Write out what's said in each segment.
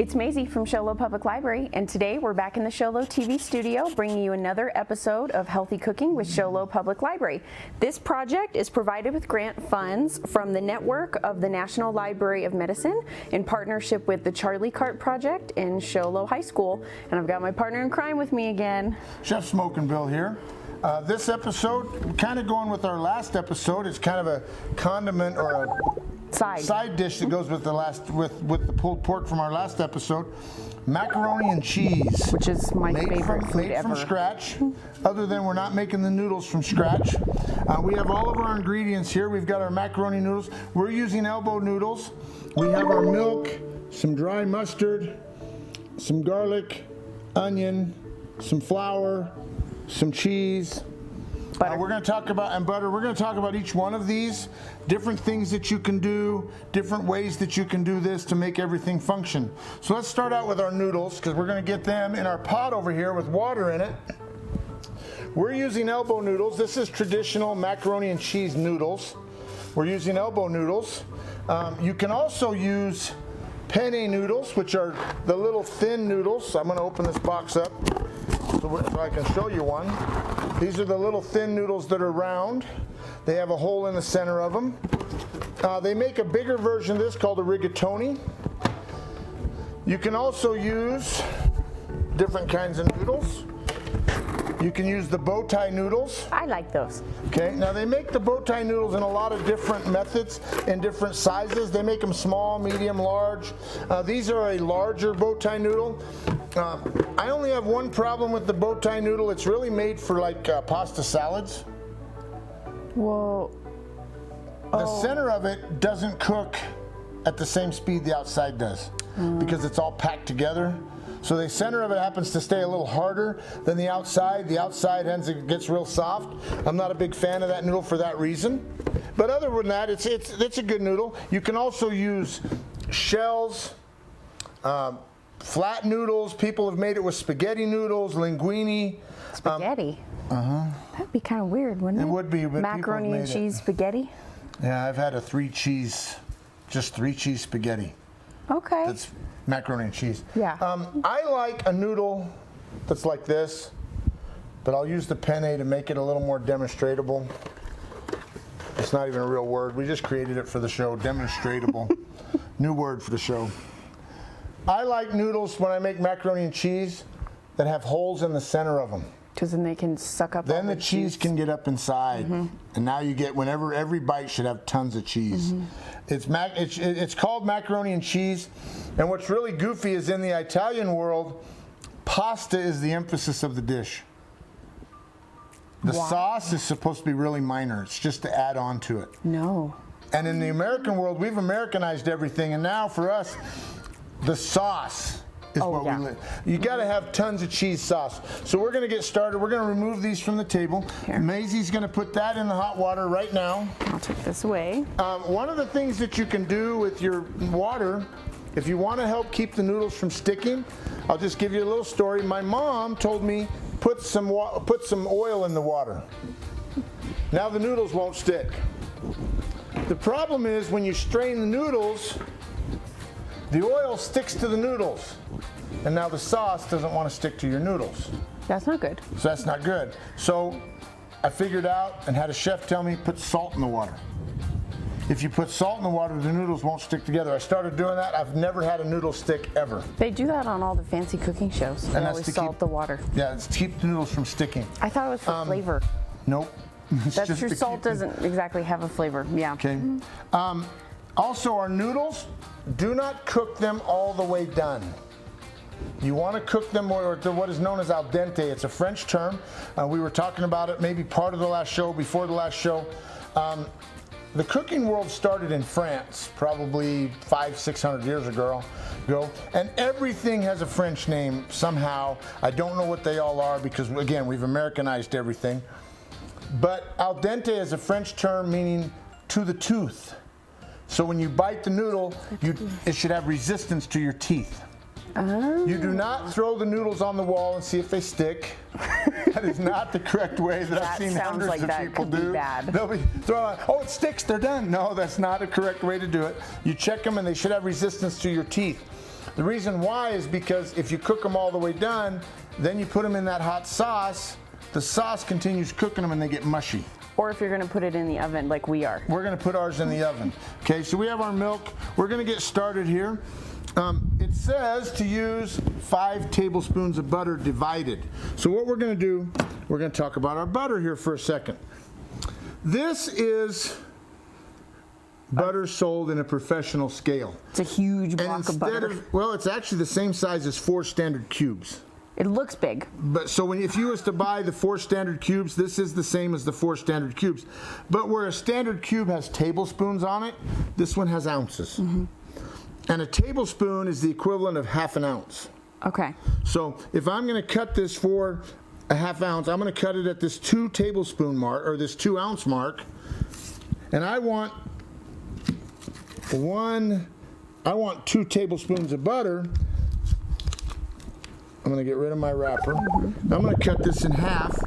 It's Maizie from Show Low Public Library, and today we're back in the Show Low TV studio bringing you another episode of Healthy Cooking with Show Low Public Library. This project is provided with grant funds from the network of the National Library of Medicine in partnership with the Charlie Cart Project in Show Low High School. And I've got my partner in crime with me again. Chef Smokin Bill here. This episode, kind of going with our last episode, it's kind of a condiment or a side dish that goes with with the pulled pork from our last episode. Macaroni and cheese, which is my favorite food ever. Made from scratch. Other than we're not making the noodles from scratch. We have all of our ingredients here. We've got our macaroni noodles. We're using elbow noodles. We have our milk, some dry mustard, some garlic, onion, some flour, some cheese. We're going to talk about, and butter, we're going to talk about each one of these, different things that you can do, different ways that you can do this to make everything function. So let's start out with our noodles, because we're going to get them in our pot over here with water in it. We're using elbow noodles. This is traditional macaroni and cheese noodles. We're using elbow noodles. You can also use penne noodles, which are the little thin noodles. I'm going to open this box up so I can show you one. These are the little thin noodles that are round. They have a hole in the center of them. They make a bigger version of this called a rigatoni. You can also use different kinds of noodles. You can use the bow tie noodles. I like those. Okay, now they make the bow tie noodles in a lot of different methods and different sizes. They make them small, medium, large. These are a larger bow tie noodle. I only have one problem with the bow tie noodle. It's really made for like pasta salads. Whoa. The center of it doesn't cook at the same speed the outside does because it's all packed together. So the center of it happens to stay a little harder than the outside. The outside gets real soft. I'm not a big fan of that noodle for that reason. But other than that, it's a good noodle. You can also use shells, flat noodles. People have made it with spaghetti noodles, linguine. Spaghetti? That'd be kind of weird, wouldn't it? It would be, but macaroni and cheese spaghetti? Yeah, I've had a three cheese spaghetti. Okay. That's macaroni and cheese. Yeah. I like a noodle that's like this, but I'll use the penne to make it a little more demonstratable. It's not even a real word. We just created it for the show, demonstratable. New word for the show. I like noodles when I make macaroni and cheese that have holes in the center of them. Because then they can suck up. Then the cheese can get up inside, and now you get every bite should have tons of cheese. It's called macaroni and cheese, and what's really goofy is in the Italian world, pasta is the emphasis of the dish. The sauce is supposed to be really minor. It's just to add on to it. No. And in the American world, we've Americanized everything, and now for us, the sauce is what we live. You got to have tons of cheese sauce. So we're going to get started. We're going to remove these from the table. Maisie's going to put that in the hot water right now. I'll take this away. One of the things that you can do with your water, if you want to help keep the noodles from sticking, I'll just give you a little story. My mom told me put some oil in the water. Now the noodles won't stick. The problem is when you strain the noodles, the oil sticks to the noodles, and now the sauce doesn't want to stick to your noodles. That's not good. So that's not good. So I figured out and had a chef tell me put salt in the water. If you put salt in the water, the noodles won't stick together. I started doing that. I've never had a noodle stick ever. They do that on all the fancy cooking shows. They always salt the water. Yeah, it's to keep the noodles from sticking. I thought it was for flavor. Nope. That's true. Salt doesn't exactly have a flavor. Yeah. Okay. Also, our noodles, do not cook them all the way done. You want to cook them to what is known as al dente. It's a French term. We were talking about it maybe part of the last show, before the last show. The cooking world started in France, probably 500-600 years ago, and everything has a French name somehow. I don't know what they all are because, again, we've Americanized everything. But al dente is a French term meaning to the tooth. So when you bite the noodle, it should have resistance to your teeth. Oh. You do not throw the noodles on the wall and see if they stick. That is not the correct way that I've seen hundreds of people do. They'll be throwing, oh, it sticks, they're done. No, that's not a correct way to do it. You check them and they should have resistance to your teeth. The reason why is because if you cook them all the way done, then you put them in that hot sauce, the sauce continues cooking them and they get mushy. Or if you're going to put it in the oven like we are. We're going to put ours in the oven. Okay, so we have our milk. We're going to get started here. It says to use 5 tablespoons of butter divided. So what we're going to do, we're going to talk about our butter here for a second. This is butter sold in a professional scale. It's a huge block of butter. Well, it's actually the same size as 4 standard cubes. It looks big. But so if you was to buy the 4 standard cubes, this is the same as the 4 standard cubes. But where a standard cube has tablespoons on it, this one has ounces. Mm-hmm. And a tablespoon is the equivalent of half an ounce. Okay. So if I'm going to cut this for a half ounce, I'm going to cut it at this 2 tablespoon mark, or this 2 ounce mark. And I want 2 tablespoons of butter. I'm going to get rid of my wrapper. Mm-hmm. I'm going to cut this in half.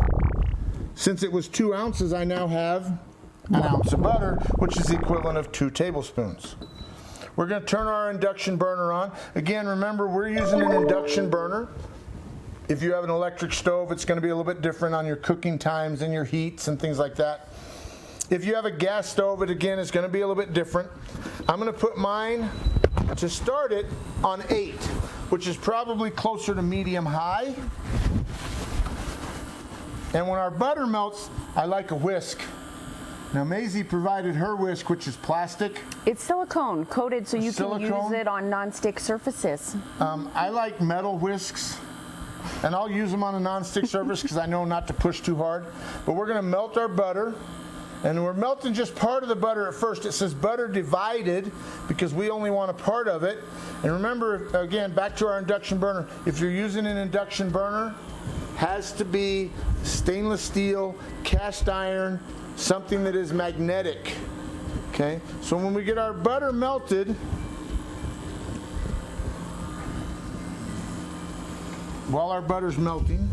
Since it was 2 ounces, I now have an ounce of butter, which is the equivalent of 2 tablespoons. We're going to turn our induction burner on. Again, remember, we're using an induction burner. If you have an electric stove, it's going to be a little bit different on your cooking times and your heats and things like that. If you have a gas stove, it again is going to be a little bit different. I'm going to put mine, to start it, on 8, which is probably closer to medium high. And when our butter melts, I like a whisk. Now, Maizie provided her whisk, which is plastic. It's silicone coated so you can use it on non-stick surfaces. I like metal whisks, and I'll use them on a non-stick surface because I know not to push too hard. But we're going to melt our butter, and we're melting just part of the butter at first. It says butter divided because we only want a part of it. And remember, again, back to our induction burner, if you're using an induction burner, has to be stainless steel, cast iron, something that is magnetic. Okay, so when we get our butter melted, while our butter's melting,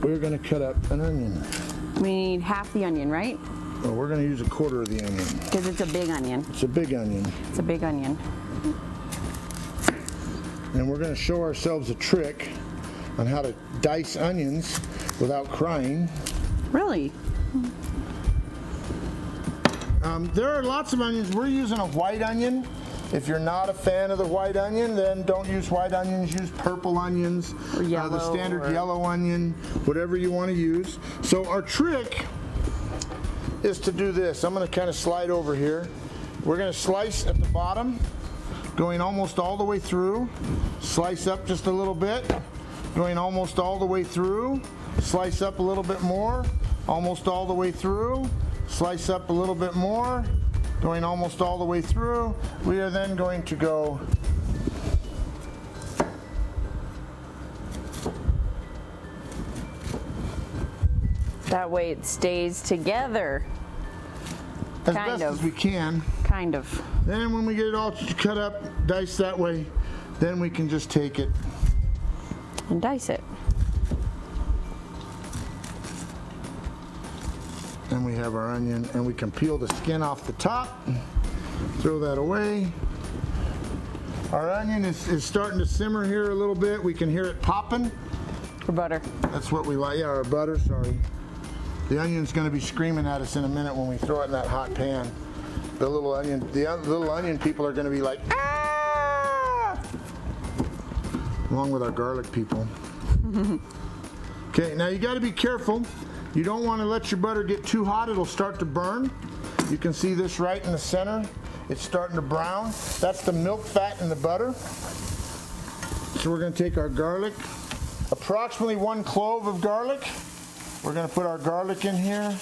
we're going to cut up an onion. We need half the onion, right? Well, we're going to use a quarter of the onion. Because it's a big onion. It's a big onion. It's a big onion. And we're going to show ourselves a trick on how to dice onions without crying. Really? There are lots of onions. We're using a white onion. If you're not a fan of the white onion, then don't use white onions. Use purple onions, or yellow, the standard yellow onion, whatever you want to use. So our trick is to do this. I'm going to kind of slide over here. We're going to slice at the bottom, going almost all the way through. Slice up just a little bit, going almost all the way through. Slice up a little bit more, almost all the way through. Slice up a little bit more, going almost all the way through. We are then going to go that way it stays together. as best as we can. Kind of. Then when we get it all cut up, diced that way, then we can just take it and dice it. And we have our onion, and we can peel the skin off the top, throw that away. Our onion is starting to simmer here a little bit. We can hear it popping. For butter. That's what we like. Yeah, our butter, sorry. The onion's going to be screaming at us in a minute when we throw it in that hot pan. The little onion people are going to be like, ah! Along with our garlic people. Okay, now you got to be careful. You don't want to let your butter get too hot. It'll start to burn. You can see this right in the center. It's starting to brown. That's the milk fat in the butter. So we're going to take our garlic, approximately 1 clove of garlic. We're going to put our garlic in here.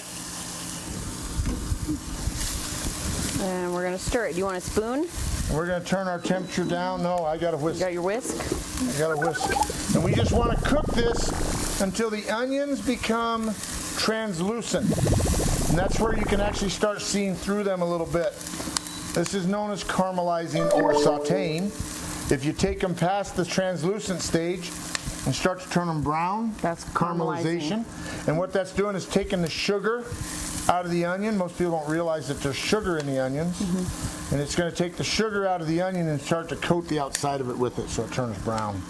And we're going to stir it. Do you want a spoon? And we're going to turn our temperature down. No, I got a whisk. You got your whisk? I got a whisk. And we just want to cook this until the onions become translucent. And that's where you can actually start seeing through them a little bit. This is known as caramelizing or sauteing. If you take them past the translucent stage and start to turn them brown, that's caramelization. And what that's doing is taking the sugar out of the onion. Most people don't realize that there's sugar in the onions. And it's going to take the sugar out of the onion and start to coat the outside of it with it so it turns brown.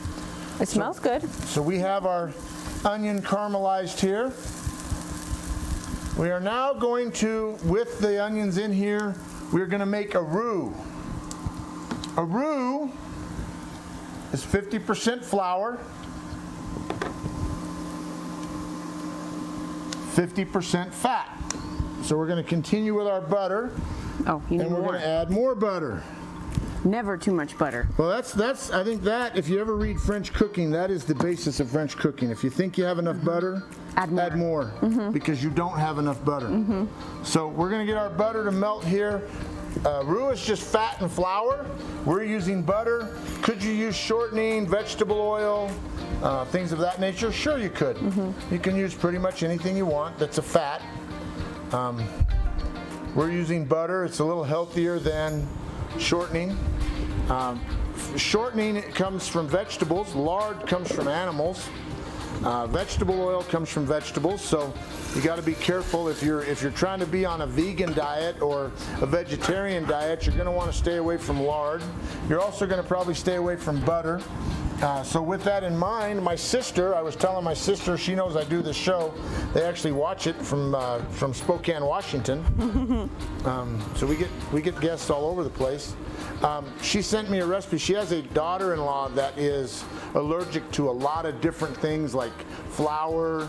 It smells good. So we have our onion caramelized here. We are now going to, with the onions in here, we're going to make a roux. A roux is 50% flour, 50% fat. So we're going to continue with our butter. Oh, you need and we're more. going to add more butter. Never too much butter. Well, that's I think that if you ever read French cooking, that is the basis of French cooking. If you think you have enough butter, add more because you don't have enough butter. So we're going to get our butter to melt here. Roux is just fat and flour. We're using butter. Could you use shortening, vegetable oil, things of that nature? Sure, you could. You can use pretty much anything you want that's a fat. We're using butter. It's a little healthier than shortening. Shortening comes from vegetables. Lard comes from animals. Vegetable oil comes from vegetables. So you got to be careful if you're trying to be on a vegan diet or a vegetarian diet. You're going to want to stay away from lard. You're also going to probably stay away from butter. So with that in mind, my sister, I was telling my sister, she knows I do this show. They actually watch it from Spokane, Washington. So we get guests all over the place. She sent me a recipe. She has a daughter-in-law that is allergic to a lot of different things like flour,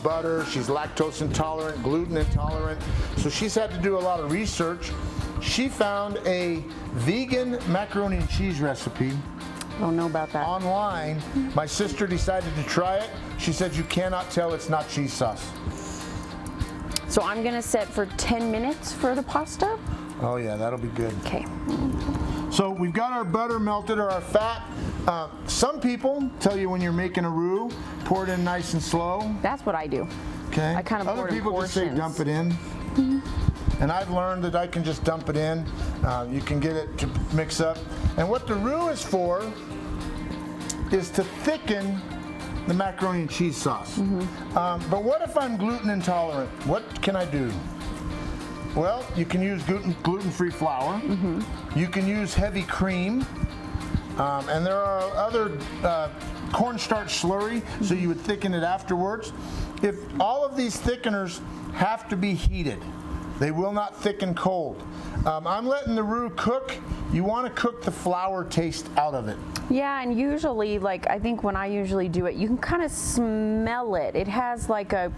butter. She's lactose intolerant, gluten intolerant. So she's had to do a lot of research. She found a vegan macaroni and cheese recipe. I don't know about that. Online. My sister decided to try it. She said you cannot tell it's not cheese sauce. So I'm gonna set for 10 minutes for the pasta. Oh yeah, that'll be good. Okay. So we've got our butter melted or our fat. Some people tell you when you're making a roux, pour it in nice and slow. That's what I do. Okay. I kind of Other pour it in people just say portions. dump it in. And I've learned that I can just dump it in. You can get it to mix up. And what the roux is for is to thicken the macaroni and cheese sauce. But what if I'm gluten intolerant? What can I do? Well, you can use gluten-free flour. You can use heavy cream. And there are other cornstarch slurry, so you would thicken it afterwards. If all of these thickeners have to be heated, they will not thicken cold. I'm letting the roux cook. You want to cook the flour taste out of it. Yeah, and usually, like, I think when I usually do it, you can kind of smell it. It has like a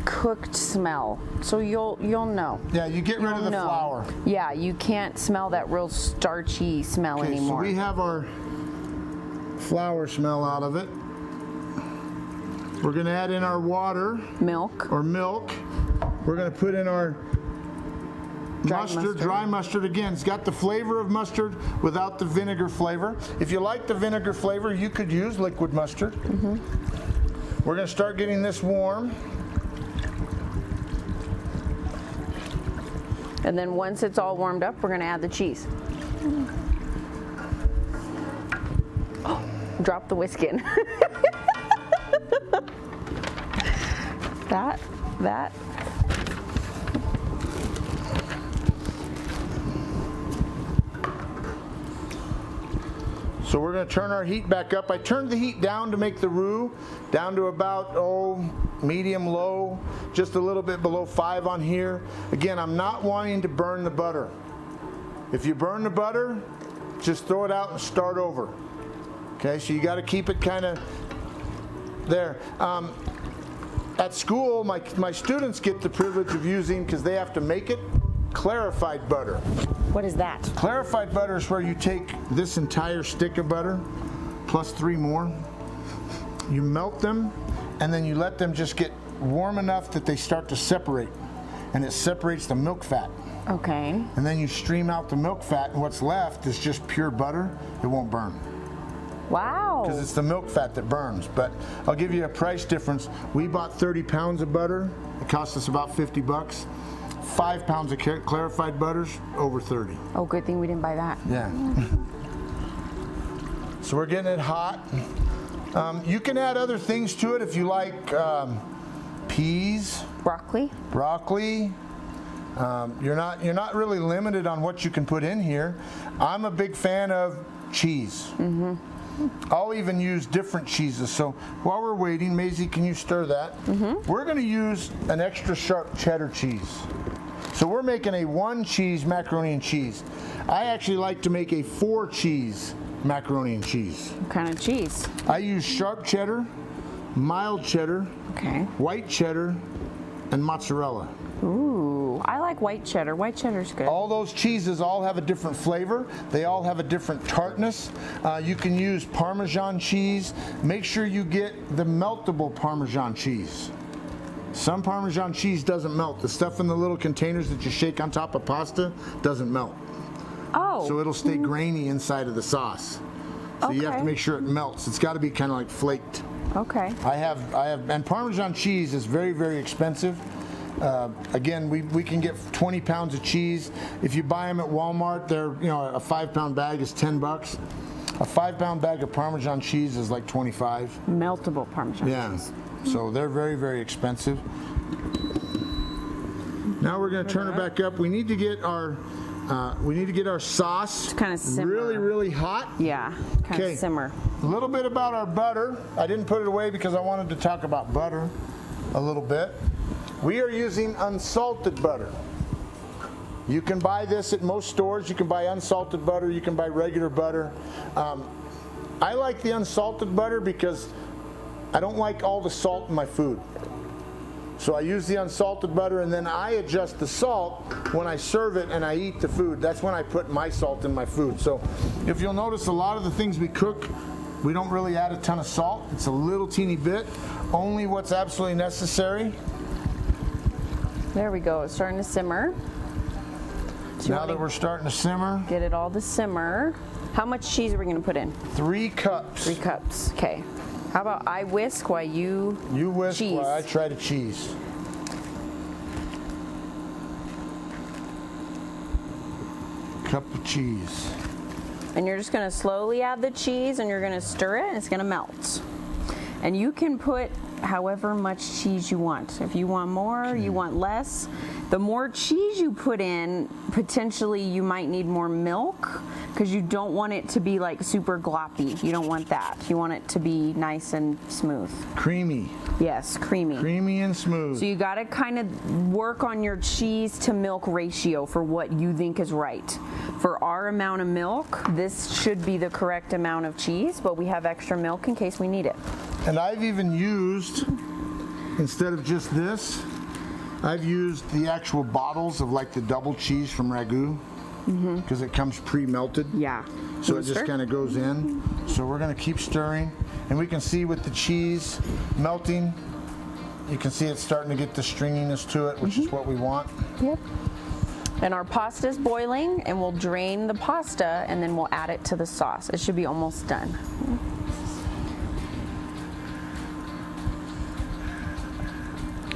cooked smell, so you'll know. Yeah, you get rid of the flour. Yeah, you can't smell that real starchy smell anymore. So we have our flour smell out of it. We're going to add in our water. Milk. Or milk. We're going to put in our dry mustard. Again, it's got the flavor of mustard without the vinegar flavor. If you like the vinegar flavor, you could use liquid mustard. We're going to start getting this warm. And then once it's all warmed up, we're going to add the cheese. Oh, drop the whisk in. that. So we're going to turn our heat back up. I turned the heat down to make the roux down to about, medium low, just a little bit below 5 on here. Again, I'm not wanting to burn the butter. If you burn the butter, just throw it out and start over. Okay, so you got to keep it kind of there. At school, my students get the privilege of using, because they have to make it, clarified butter. What is that? Clarified butter is where you take this entire stick of butter plus 3 more. You melt them, and then you let them just get warm enough that they start to separate, and it separates the milk fat. Okay. And then you stream out the milk fat, and what's left is just pure butter. It won't burn. Wow. Because it's the milk fat that burns. But I'll give you a price difference. We bought 30 pounds of butter. It cost us about $50. 5 pounds of clarified butters, over 30. Oh, good thing we didn't buy that. Yeah. So we're getting it hot. You can add other things to it if you like peas, Broccoli. broccoli. You're not really limited on what you can put in here. I'm a big fan of cheese. I'll even use different cheeses. So while we're waiting, Maizie, can you stir that? We're going to use an extra sharp cheddar cheese. So we're making a 1 cheese macaroni and cheese. I actually like to make a 4 cheese macaroni and cheese. What kind of cheese? I use sharp cheddar, mild cheddar, Okay. white cheddar, and mozzarella. Ooh, I like white cheddar. White cheddar's good. All those cheeses all have a different flavor. They all have a different tartness. You can use Parmesan cheese. Make sure you get the meltable Parmesan cheese. Some Parmesan cheese doesn't melt. The stuff in the little containers that you shake on top of pasta doesn't melt. Oh. So it'll stay grainy inside of the sauce. So you have to Okay. make sure it melts. It's got to be kind of like flaked. Okay. And Parmesan cheese is very, very expensive. Again, we can get 20 pounds of cheese. If you buy them at Walmart, they're, a 5-pound bag is $10. A 5-pound bag of Parmesan cheese is like 25. Meltable Parmesan Yeah. cheese. So they're very, very expensive. Now we're going to turn it back up. We need to get our sauce kinda simmer. really, really hot. Yeah, kind Okay. of simmer. A little bit about our butter. I didn't put it away because I wanted to talk about butter a little bit. We are using unsalted butter. You can buy this at most stores. You can buy unsalted butter. You can buy regular butter. I like the unsalted butter because I don't like all the salt in my food. So I use the unsalted butter, and then I adjust the salt when I serve it and I eat the food. That's when I put my salt in my food. So if you'll notice, a lot of the things we cook, we don't really add a ton of salt. It's a little teeny bit, only what's absolutely necessary. There we go. It's starting to simmer. So you Now want that to we're starting to simmer, get it all to simmer. How much cheese are we going to put in? 3 cups. 3 cups. Okay. How about I whisk while you whisk cheese? while I try to cheese. Cup of cheese. And you're just going to slowly add the cheese, and you're going to stir it, and it's going to melt. And you can put however much cheese you want. If you want more, you want less. The more cheese you put in, potentially you might need more milk, because you don't want it to be like super gloppy. You don't want that. You want it to be nice and smooth. Creamy. Yes, creamy. Creamy and smooth. So you got to kind of work on your cheese to milk ratio for what you think is right. For our amount of milk, this should be the correct amount of cheese, but we have extra milk in case we need it. And I've even used, instead of just this, I've used the actual bottles of like the double cheese from Roux, because it comes pre-melted. Yeah. So it just kind of goes in. So we're going to keep stirring, and we can see with the cheese melting, you can see it's starting to get the stringiness to it, which is what we want. Yep. And our pasta is boiling, and we'll drain the pasta, and then we'll add it to the sauce. It should be almost done.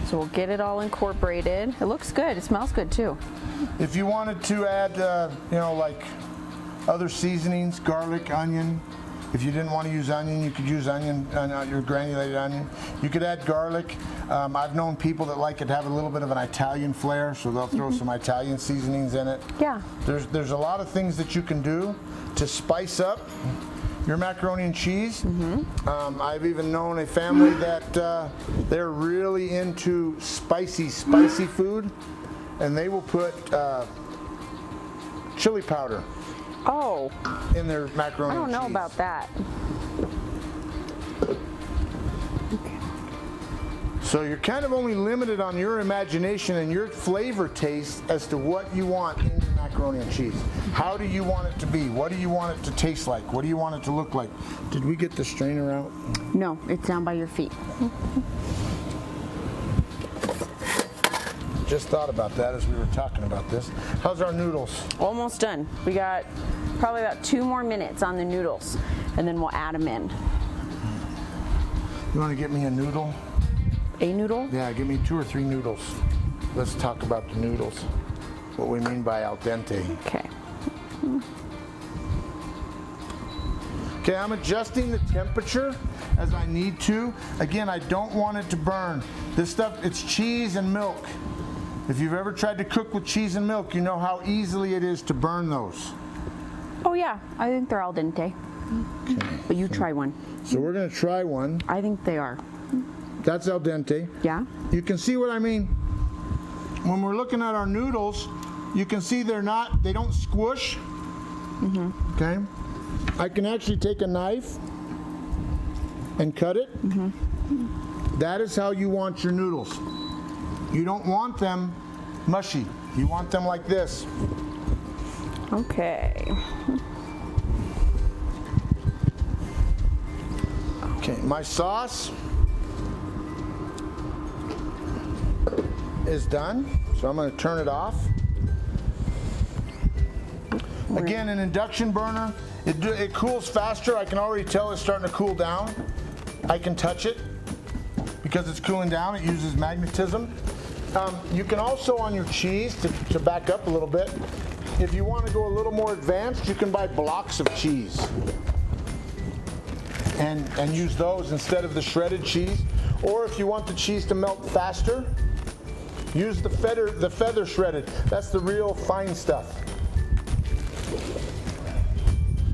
So we'll get it all incorporated. It looks good. It smells good too. If you wanted to add, like other seasonings, garlic, onion. If you didn't want to use onion, you could use onion, your granulated onion. You could add garlic. I've known people that like it to have a little bit of an Italian flair, so they'll throw some Italian seasonings in it. Yeah. There's a lot of things that you can do to spice up your macaroni and cheese. I've even known a family that they're really into spicy food, and they will put chili powder Oh, in their macaroni I don't and know cheese. about that. So you're kind of only limited on your imagination and your flavor taste as to what you want in your macaroni and cheese. How do you want it to be? What do you want it to taste like? What do you want it to look like? Did we get the strainer out? No, it's down by your feet. Just thought about that as we were talking about this. How's our noodles? Almost done. We got probably about 2 more minutes on the noodles, and then we'll add them in. You want to get me a noodle? A noodle? Yeah, give me 2 or 3 noodles. Let's talk about the noodles. What we mean by al dente. Okay. Okay, I'm adjusting the temperature as I need to. Again, I don't want it to burn. This stuff, it's cheese and milk. If you've ever tried to cook with cheese and milk, you know how easily it is to burn those. Oh yeah, I think they're al dente. Okay. But you try one. So we're gonna try one. I think they are. That's al dente. Yeah? You can see what I mean. When we're looking at our noodles, you can see they don't squish. Okay? I can actually take a knife and cut it. That is how you want your noodles. You don't want them mushy. You want them like this. Okay. Okay, my sauce is done, so I'm going to turn it off. Again, an induction burner, it cools faster. I can already tell it's starting to cool down. I can touch it because it's cooling down. It uses magnetism. You can also, on your cheese, to back up a little bit, if you want to go a little more advanced, you can buy blocks of cheese and use those instead of the shredded cheese. Or if you want the cheese to melt faster, use the feather shredded. That's the real fine stuff.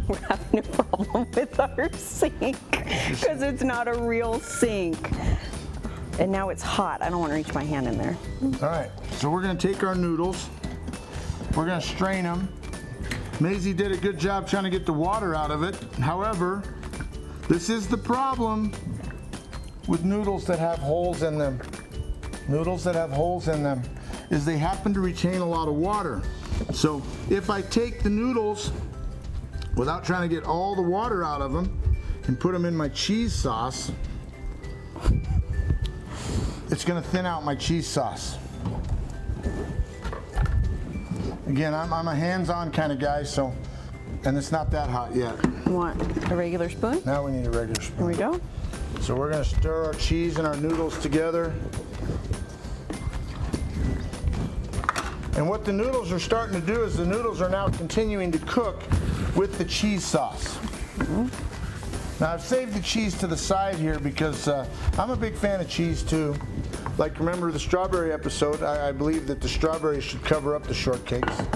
We're having a problem with our sink because it's not a real sink. And now it's hot. I don't want to reach my hand in there. All right, so we're going to take our noodles. We're going to strain them. Maizie did a good job trying to get the water out of it. However, this is the problem with noodles that have holes in them. Noodles that have holes in them is they happen to retain a lot of water. So if I take the noodles without trying to get all the water out of them and put them in my cheese sauce, it's going to thin out my cheese sauce. Again, I'm a hands-on kind of guy, so, and it's not that hot yet. You want a regular spoon? Now we need a regular spoon. Here we go. So we're going to stir our cheese and our noodles together. And what the noodles are starting to do is the noodles are now continuing to cook with the cheese sauce. Now I've saved the cheese to the side here because I'm a big fan of cheese too. Like, remember the strawberry episode, I believe that the strawberries should cover up the shortcakes.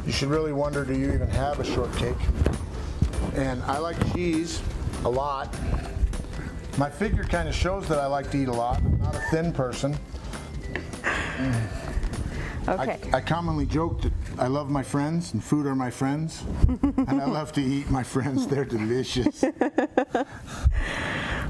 You should really wonder, do you even have a shortcake? And I like cheese a lot. My figure kind of shows that I like to eat a lot. I'm not a thin person. Okay. I commonly joke that I love my friends and food are my friends. And I love to eat my friends. They're delicious.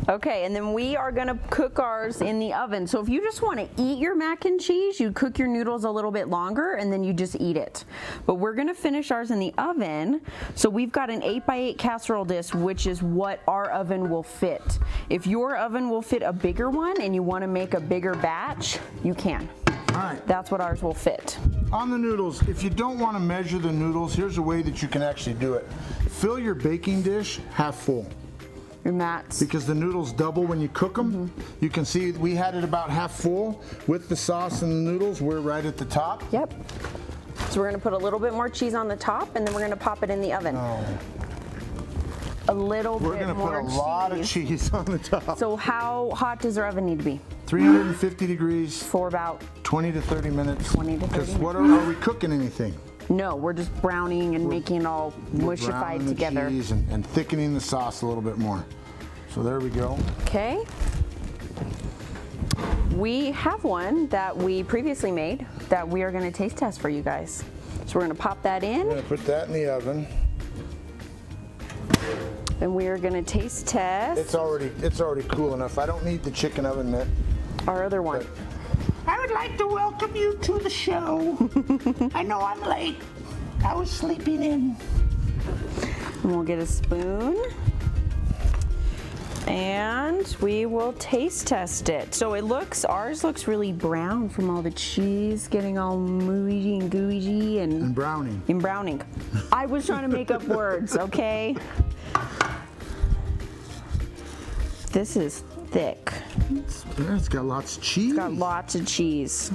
Okay, and then we are gonna cook ours in the oven. So if you just wanna eat your mac and cheese, you cook your noodles a little bit longer and then you just eat it. But we're gonna finish ours in the oven. So we've got an 8x8 casserole dish, which is what our oven will fit. If your oven will fit a bigger one and you wanna make a bigger batch, you can. All right. That's what ours will fit. On the noodles, if you don't want to measure the noodles, here's a way that you can actually do it. Fill your baking dish half full. Your mats. Because the noodles double when you cook them. You can see we had it about half full with the sauce and the noodles. We're right at the top. Yep. So we're gonna put a little bit more cheese on the top and then we're gonna pop it in the oven. Oh. A little We're bit gonna more put a lot of cheese on the top. So how hot does our oven need to be? 350 degrees, For about 20 to 30 minutes. 20 to 30 Because what are we cooking anything? No, we're just browning and making it all mushified Browning together. the cheese and thickening the sauce a little bit more. So there we go. Okay. We have one that we previously made that we are going to taste test for you guys. So we're going to pop that I'm in gonna put that in the oven. and we are going to taste test It's already cool enough. I don't need the chicken oven mitt. our other one. I would like to welcome you to the show. I know I'm late. I was sleeping in. And we'll get a spoon. And we will taste test it. So ours looks really brown from all the cheese getting all mooey and gooey And browning. in browning. I was trying to make up words, okay? This is thick. Yeah, it's got lots of cheese. It's got lots of cheese.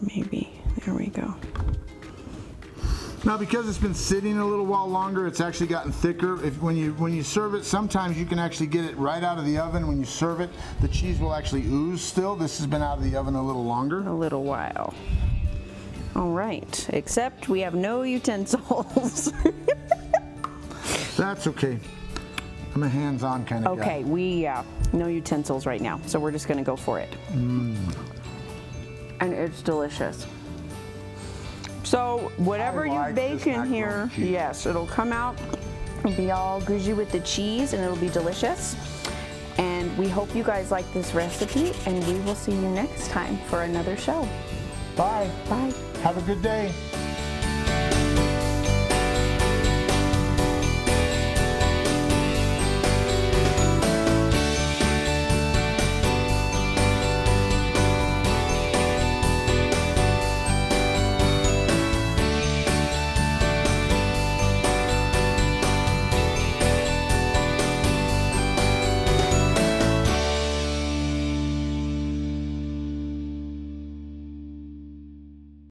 Maybe. There we go. Now, because it's been sitting a little while longer, it's actually gotten thicker. When you serve it, sometimes you can actually get it right out of the oven. When you serve it, the cheese will actually ooze still. This has been out of the oven a little longer. A little while. All right, except we have no utensils. That's okay. I'm a hands-on kind of guy. Okay, no utensils right now, so we're just gonna go for it. And it's delicious. So whatever you like bake this in macaroni here, cheese. yes, it'll come out, it'll be all gooey with the cheese, and it'll be delicious. And we hope you guys like this recipe, and we will see you next time for another show. Bye. Bye. Have a good day.